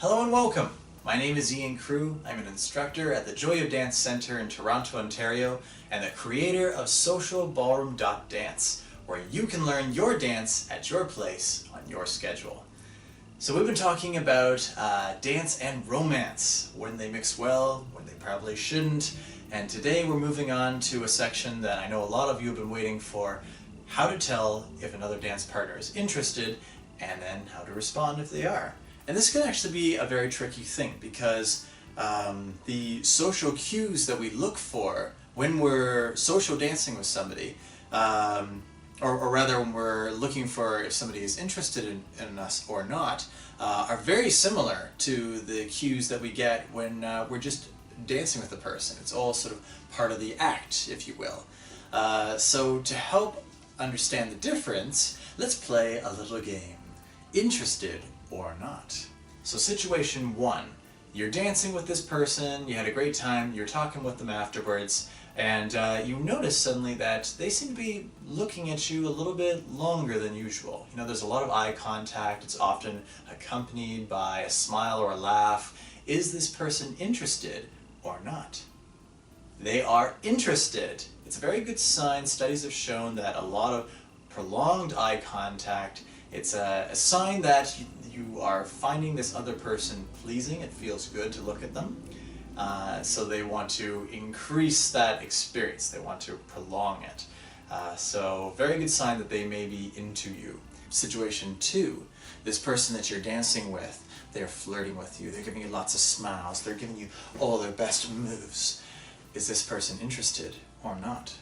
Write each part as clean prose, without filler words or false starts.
Hello and welcome! My name is Ian Crew. I'm an instructor at the Joy of Dance Center in Toronto, Ontario, and the creator of SocialBallroom.Dance, where you can learn your dance at your place on your schedule. So we've been talking about dance and romance, when they mix well, when they probably shouldn't, and today we're moving on to a section that I know a lot of you have been waiting for, how to tell if another dance partner is interested, and then how to respond if they are. And this can actually be a very tricky thing because the social cues that we look for when we're social dancing with somebody, or rather when we're looking for if somebody is interested in us or not, are very similar to the cues that we get when we're just dancing with a person. It's all sort of part of the act, if you will. So to help understand the difference, let's play a little game. Interested or not. So situation one, you're dancing with this person, you had a great time, you're talking with them afterwards, and you notice suddenly that they seem to be looking at you a little bit longer than usual. You know, there's a lot of eye contact, it's often accompanied by a smile or a laugh. Is this person interested or not? They are interested. It's a very good sign. Studies have shown that a lot of prolonged eye contact, it's a sign that you are finding this other person pleasing. It feels good to look at them. So they want to increase that experience. They want to prolong it. So very good sign that they may be into you. Situation two, this person that you're dancing with, they're flirting with you. They're giving you lots of smiles. They're giving you all their best moves. Is this person interested or not?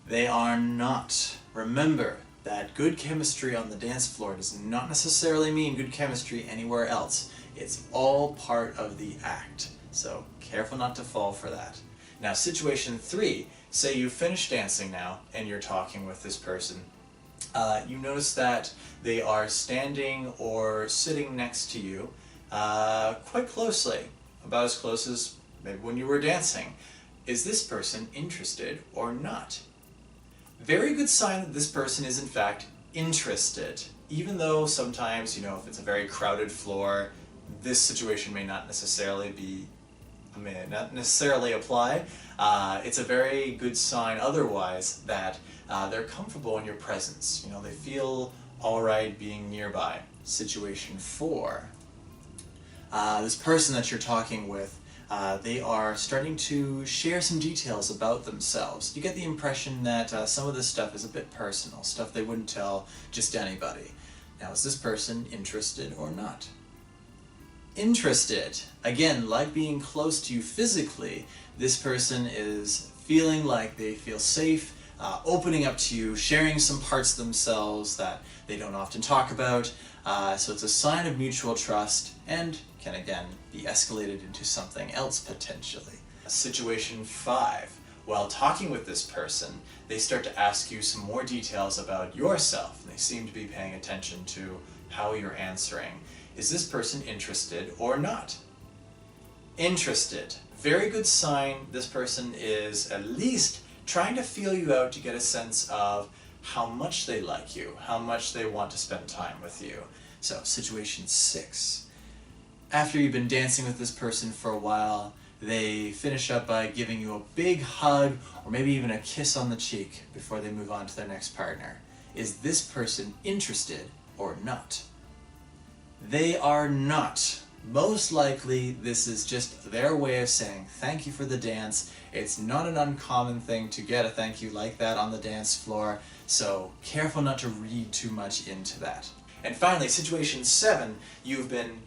They are not. Remember that good chemistry on the dance floor does not necessarily mean good chemistry anywhere else. It's all part of the act. So careful not to fall for that. Now situation three, say you finish dancing now and you're talking with this person. You notice that they are standing or sitting next to you quite closely, about as close as maybe when you were dancing. Is this person interested or not? Very good sign that this person is in fact interested, even though sometimes, you know, if it's a very crowded floor, this situation may not necessarily apply. It's a very good sign otherwise that they're comfortable in your presence. You know, they feel alright being nearby. Situation four, this person that you're talking with, they are starting to share some details about themselves. You get the impression that some of this stuff is a bit personal, stuff they wouldn't tell just anybody. Now, is this person interested or not? Interested. Again, like being close to you physically, this person is feeling like they feel safe, opening up to you, sharing some parts of themselves that they don't often talk about. So it's a sign of mutual trust and can again be escalated into something else potentially. Situation five, while talking with this person, they start to ask you some more details about yourself. They seem to be paying attention to how you're answering. Is this person interested or not? Interested. Very good sign. This person is at least trying to feel you out to get a sense of how much they like you, how much they want to spend time with you. So, situation six. After you've been dancing with this person for a while, they finish up by giving you a big hug or maybe even a kiss on the cheek before they move on to their next partner. Is this person interested or not? They are not. Most likely, this is just their way of saying thank you for the dance. It's not an uncommon thing to get a thank you like that on the dance floor, so careful not to read too much into that. And finally, situation seven, you've been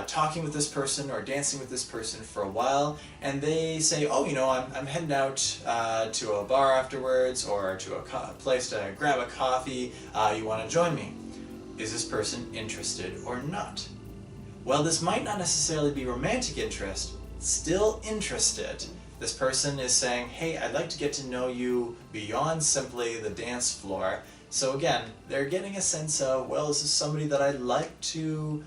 talking with this person or dancing with this person for a while, and they say, oh, you know, I'm heading out to a bar afterwards or to a place to grab a coffee. You want to join me? Is this person interested or not? Well, this might not necessarily be romantic interest, still interested. This person is saying, hey, I'd like to get to know you beyond simply the dance floor. So again, they're getting a sense of, well, is this somebody that I'd like to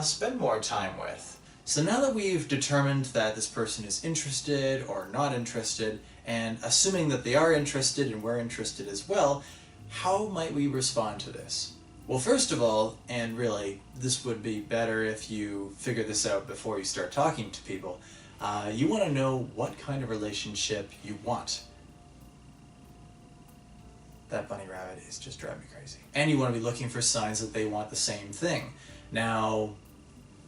spend more time with? So now that we've determined that this person is interested or not interested, and assuming that they are interested and we're interested as well, how might we respond to this? Well, first of all, and really, this would be better if you figure this out before you start talking to people, you want to know what kind of relationship you want. That bunny rabbit is just driving me crazy. And you want to be looking for signs that they want the same thing. Now,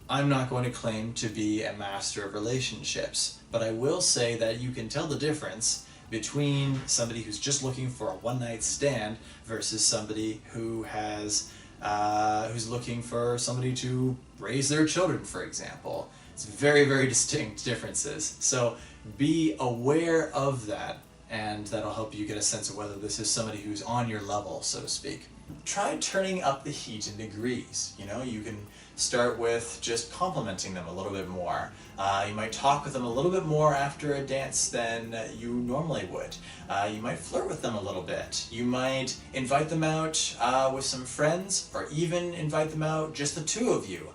I'm not going to claim to be a master of relationships, but I will say that you can tell the difference between somebody who's just looking for a one-night stand versus somebody who who's looking for somebody to raise their children, for example. It's very, very distinct differences. So be aware of that, and that'll help you get a sense of whether this is somebody who's on your level, so to speak. Try turning up the heat in degrees. You can start with just complimenting them a little bit more. You might talk with them a little bit more after a dance than you normally would. You might flirt with them a little bit. You might invite them out with some friends, or even invite them out just the two of you.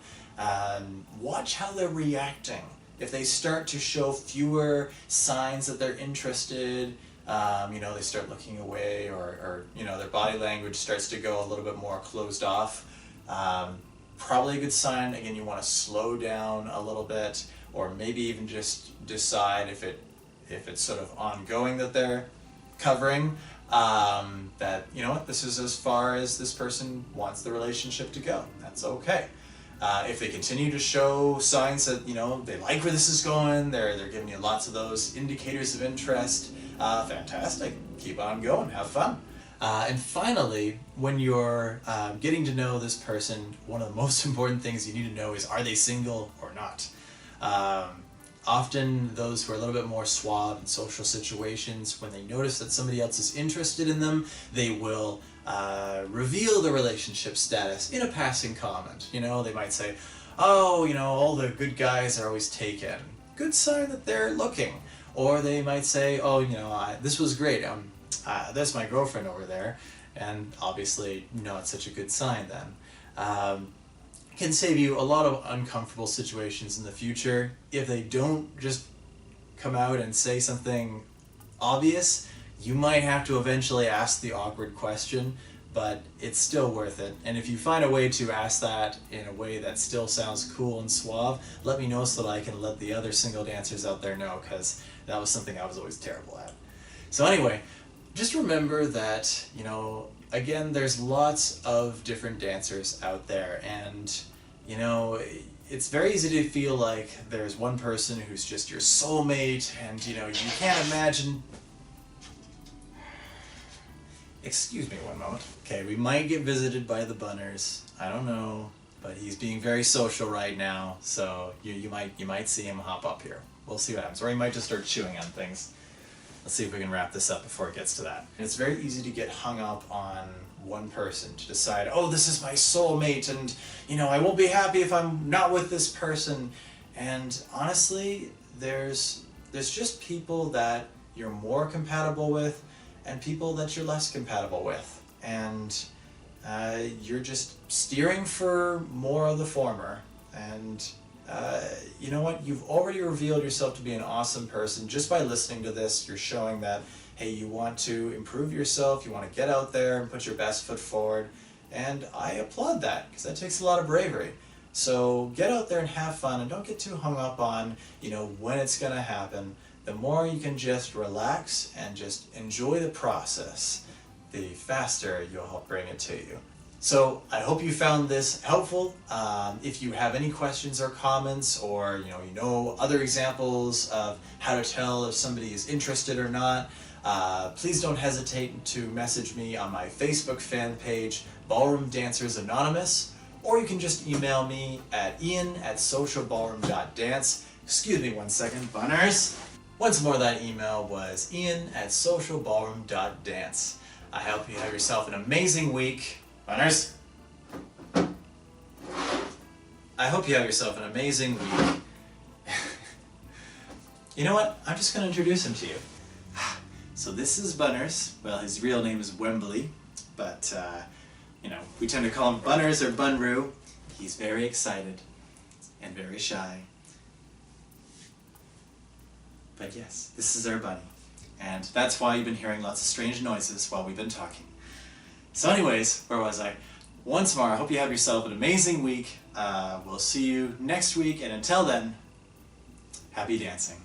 Watch how they're reacting. If they start to show fewer signs that they're interested, they start looking away, or their body language starts to go a little bit more closed off, probably a good sign. Again, you want to slow down a little bit, or maybe even just decide if it's sort of ongoing that they're covering, that, this is as far as this person wants the relationship to go. That's okay. If they continue to show signs that, they like where this is going, they're giving you lots of those indicators of interest, fantastic. Keep on going, have fun. And finally, when you're getting to know this person, one of the most important things you need to know is, are they single or not? Often those who are a little bit more suave in social situations, when they notice that somebody else is interested in them, they will reveal the relationship status in a passing comment. They might say, oh, all the good guys are always taken. Good sign that they're looking. Or they might say, oh, this was great. That's my girlfriend over there. And obviously, not such a good sign then. Can save you a lot of uncomfortable situations in the future if they don't just come out and say something obvious. You might have to eventually ask the awkward question, but it's still worth it. And if you find a way to ask that in a way that still sounds cool and suave, let me know so that I can let the other single dancers out there know, because that was something I was always terrible at. So anyway, just remember that, again, there's lots of different dancers out there, and, it's very easy to feel like there's one person who's just your soulmate, and, you can't imagine... Excuse me one moment. Okay, we might get visited by the Bunners. I don't know, but he's being very social right now, so you might see him hop up here. We'll see what happens. Or he might just start chewing on things. Let's see if we can wrap this up before it gets to that. And it's very easy to get hung up on one person, to decide, oh, this is my soulmate, and, I won't be happy if I'm not with this person. And honestly, there's just people that you're more compatible with, and people that you're less compatible with. And you're just steering for more of the former. And you know what? You've already revealed yourself to be an awesome person. Just by listening to this, you're showing that, hey, you want to improve yourself, you want to get out there and put your best foot forward. And I applaud that, because that takes a lot of bravery. So get out there and have fun, and don't get too hung up on, when it's going to happen. The more you can just relax and just enjoy the process, the faster you'll help bring it to you. So I hope you found this helpful. If you have any questions or comments, or other examples of how to tell if somebody is interested or not, please don't hesitate to message me on my Facebook fan page, Ballroom Dancers Anonymous, or you can just email me at ian@SocialBallroom.Dance. Excuse me one second, Bunners. Once more, that email was ian@SocialBallroom.Dance. I hope you have yourself an amazing week. Bunners? I hope you have yourself an amazing week. You know what? I'm just going to introduce him to you. So this is Bunners. Well, his real name is Wembley, but, we tend to call him Bunners or Bunroo. He's very excited and very shy. But yes, this is our bunny. And that's why you've been hearing lots of strange noises while we've been talking. So anyways, where was I? once more, I hope you have yourself an amazing week. We'll see you next week, and until then, happy dancing.